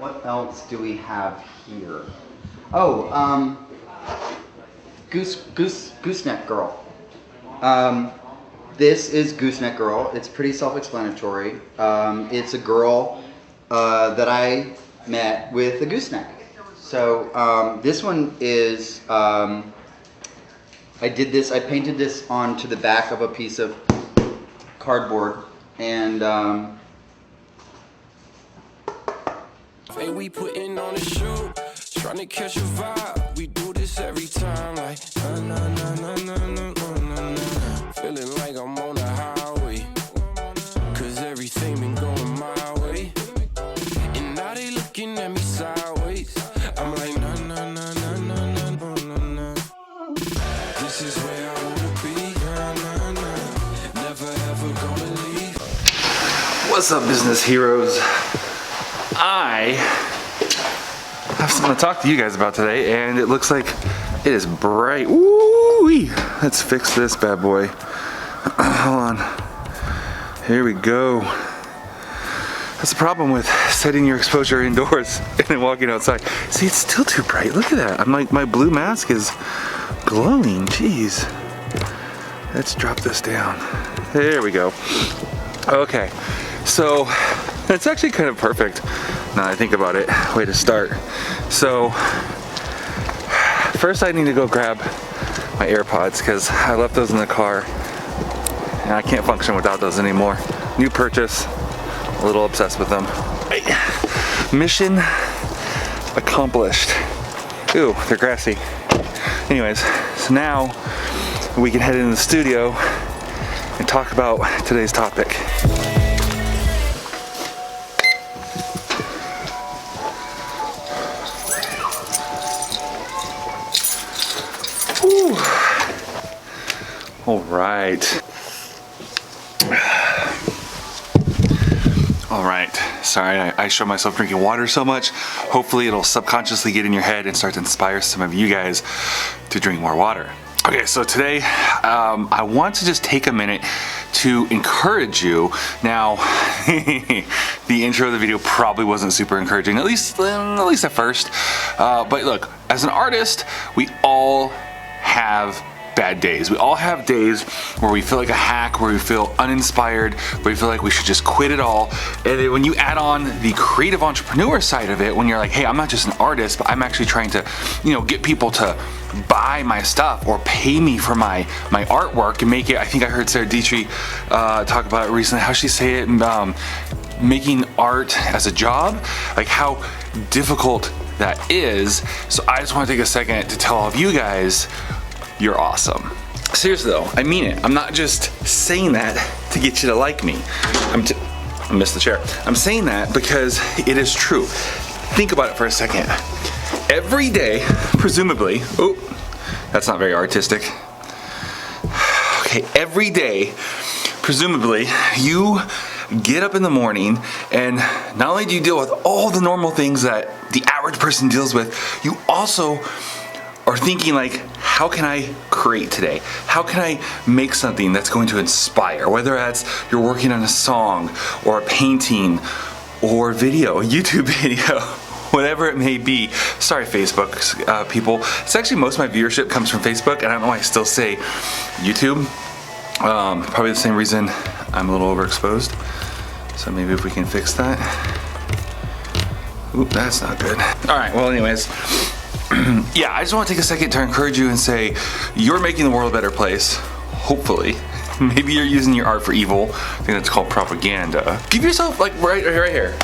What else do we have here? Oh, Gooseneck Girl. This is Gooseneck Girl. It's pretty self-explanatory. It's a girl that I met with a gooseneck. So this one is, I painted this onto the back of a piece of cardboard, and Hey, we putting on a show, trying to catch a vibe. We do this every time, like na na na na na na na na. Feeling like I'm on the highway, cause everything been going my way. And now they looking at me sideways. I'm like na na na na na na na na na. This is where I wanna be, na na na. Never ever gonna leave. What's up, business heroes? I have something to talk to you guys about today, and it looks like it is bright. Woo-wee. Let's fix this bad boy. Hold on. Here we go. That's the problem with setting your exposure indoors and then walking outside. See, it's still too bright. Look at that. I'm like, my blue mask is glowing. Jeez. Let's drop this down. There we go. Okay. So it's actually kind of perfect now that I think about it. Way to start. So first I need to go grab my AirPods because I left those in the car and I can't function without those anymore. New purchase, a little obsessed with them. Mission accomplished. Ooh, they're grassy. Anyways, so now we can head into the studio and talk about today's topic. All right. Sorry, I show myself drinking water so much. Hopefully it'll subconsciously get in your head and start to inspire some of you guys to drink more water. Okay, so today I want to just take a minute to encourage you. Now, the intro of the video probably wasn't super encouraging, at least at first. But look, as an artist, we all have bad days. We all have days where we feel like a hack, where we feel uninspired, where we feel like we should just quit it all. And then when you add on the creative entrepreneur side of it, when you're like, hey, I'm not just an artist, but I'm actually trying to, get people to buy my stuff or pay me for my artwork and make it. I think I heard Sarah Dietrich talk about it recently. How she say it? Making art as a job, like how difficult that is. So I just want to take a second to tell all of you guys, you're awesome. Seriously though, I mean it. I'm not just saying that to get you to like me. I missed the chair. I'm saying that because it is true. Think about it for a second. Every day, presumably, oh, that's not very artistic. Okay, every day, presumably, you get up in the morning and not only do you deal with all the normal things that the average person deals with, you also are thinking like, how can I create today? How can I make something that's going to inspire? Whether that's you're working on a song or a painting or video, a YouTube video, whatever it may be. Sorry, Facebook people. It's actually most of my viewership comes from Facebook, and I don't know why I still say YouTube. Probably the same reason I'm a little overexposed. So maybe if we can fix that. Oop, that's not good. All right, well anyways. Yeah, I just want to take a second to encourage you and say you're making the world a better place, hopefully. Maybe you're using your art for evil. I think that's called propaganda. Give yourself, like, right here,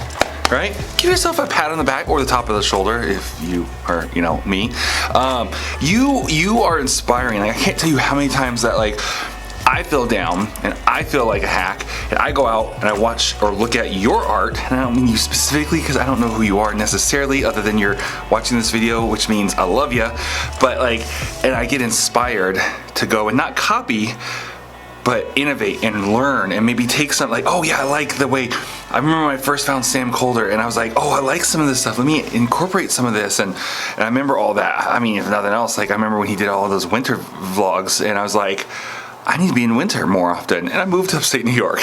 right? Give yourself a pat on the back or the top of the shoulder if you are, me. You are inspiring. Like, I can't tell you how many times that, like, I feel down and I feel like a hack and I go out and I watch or look at your art, and I don't mean you specifically because I don't know who you are necessarily other than you're watching this video, which means I love you, but like, and I get inspired to go and not copy but innovate and learn and maybe take something like, oh yeah, I like the way, I remember when I first found Sam Kolder and I was like, oh, I like some of this stuff, let me incorporate some of this, and I remember all that. I mean, if nothing else, like I remember when he did all of those winter vlogs and I was like, I need to be in winter more often, and I moved to upstate New York.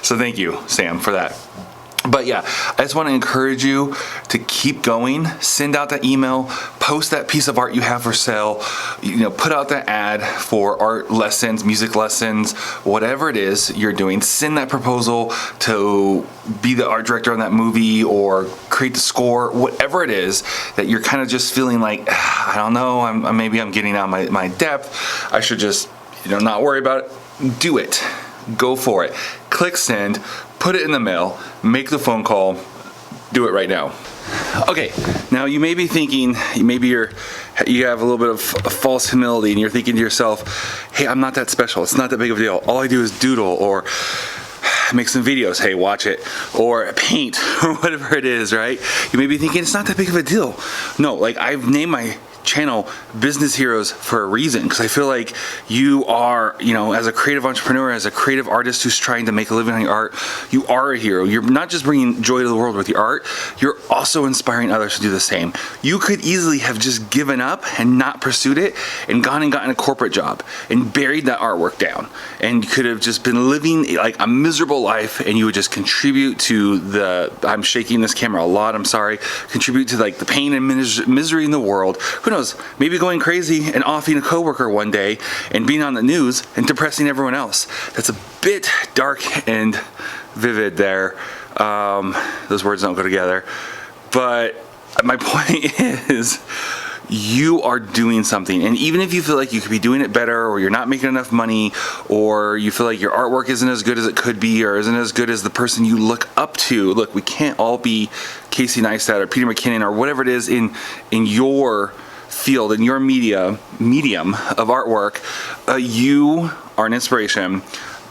So thank you, Sam, for that. But yeah, I just want to encourage you to keep going. Send out that email, post that piece of art you have for sale, you know, put out that ad for art lessons, music lessons, whatever it is you're doing. Send that proposal to be the art director on that movie or create the score, whatever it is that you're kind of just feeling like, I don't know, maybe I'm getting out of my depth. I should just, you know, not worry about it. Do it. Go for it. Click send, put it in the mail, make the phone call, do it right now. Okay, now you may be thinking, maybe you have a little bit of false humility and you're thinking to yourself, hey, I'm not that special, it's not that big of a deal. All I do is doodle or make some videos, hey, watch it, or paint, or whatever it is, right? You may be thinking it's not that big of a deal. No, like I've named my channel Business Heroes for a reason, because I feel like you are, you know, as a creative entrepreneur, as a creative artist who's trying to make a living on your art, you are a hero. You're not just bringing joy to the world with your art, you're also inspiring others to do the same. You could easily have just given up and not pursued it and gone and gotten a corporate job and buried that artwork down, and you could have just been living like a miserable life, and you would just contribute to the, I'm shaking this camera a lot, I'm sorry, contribute to like the pain and misery in the world. Who knows, maybe going crazy and offing a coworker one day and being on the news and depressing everyone else. That's a bit dark and vivid there. Those words don't go together. But my point is, you are doing something, and even if you feel like you could be doing it better, or you're not making enough money, or you feel like your artwork isn't as good as it could be, or isn't as good as the person you look up to. Look, we can't all be Casey Neistat or Peter McKinnon or whatever it is in your field, in your medium of artwork. You are an inspiration.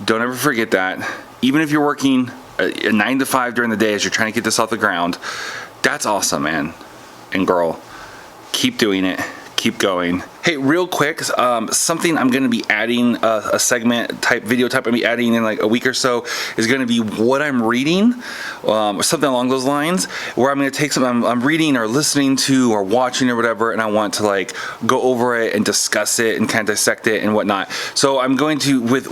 Don't ever forget that. Even if you're working a 9 to 5 during the day as you're trying to get this off the ground, that's awesome, man and girl. Keep doing it. Keep going. Hey, real quick, something I'm going to be adding, a segment type, video type I'm going to be adding in like a week or so is going to be what I'm reading, or something along those lines, where I'm going to take something I'm reading or listening to or watching or whatever, and I want to like go over it and discuss it and kind of dissect it and whatnot. So I'm going to, with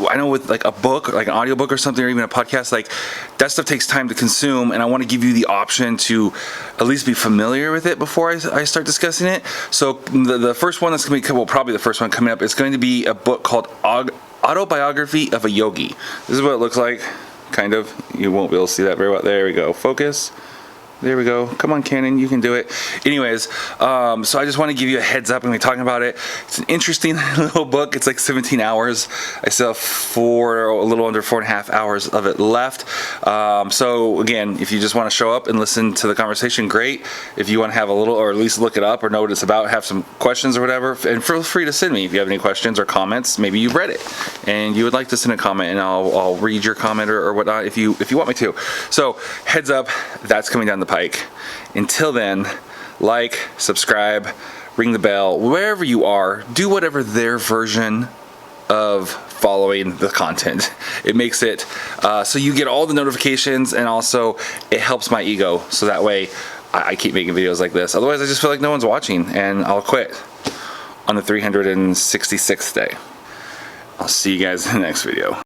like a book, like an audiobook or something, or even a podcast, like that stuff takes time to consume, and I want to give you the option to at least be familiar with it before I start discussing it. So the first one that's going to be, well, probably the first one coming up, is going to be a book called Autobiography of a Yogi. This is what it looks like, kind of. You won't be able to see that very well. There we go. Focus. There we go. Come on, Canon, you can do it. Anyways, so I just want to give you a heads up. I'm going to be talking about it. It's an interesting little book. It's like 17 hours. I still have a little under 4.5 hours of it left. So again, if you just want to show up and listen to the conversation, great. If you want to have a little, or at least look it up or know what it's about, have some questions or whatever, and feel free to send me if you have any questions or comments. Maybe you've read it and you would like to send a comment, and I'll read your comment or whatnot if you want me to. So heads up, that's coming down the pike. Until then, like, subscribe, ring the bell, wherever you are, do whatever their version of following the content. It makes it so you get all the notifications, and also it helps my ego, so that way I keep making videos like this. Otherwise I just feel like no one's watching and I'll quit on the 366th day. I'll see you guys in the next video.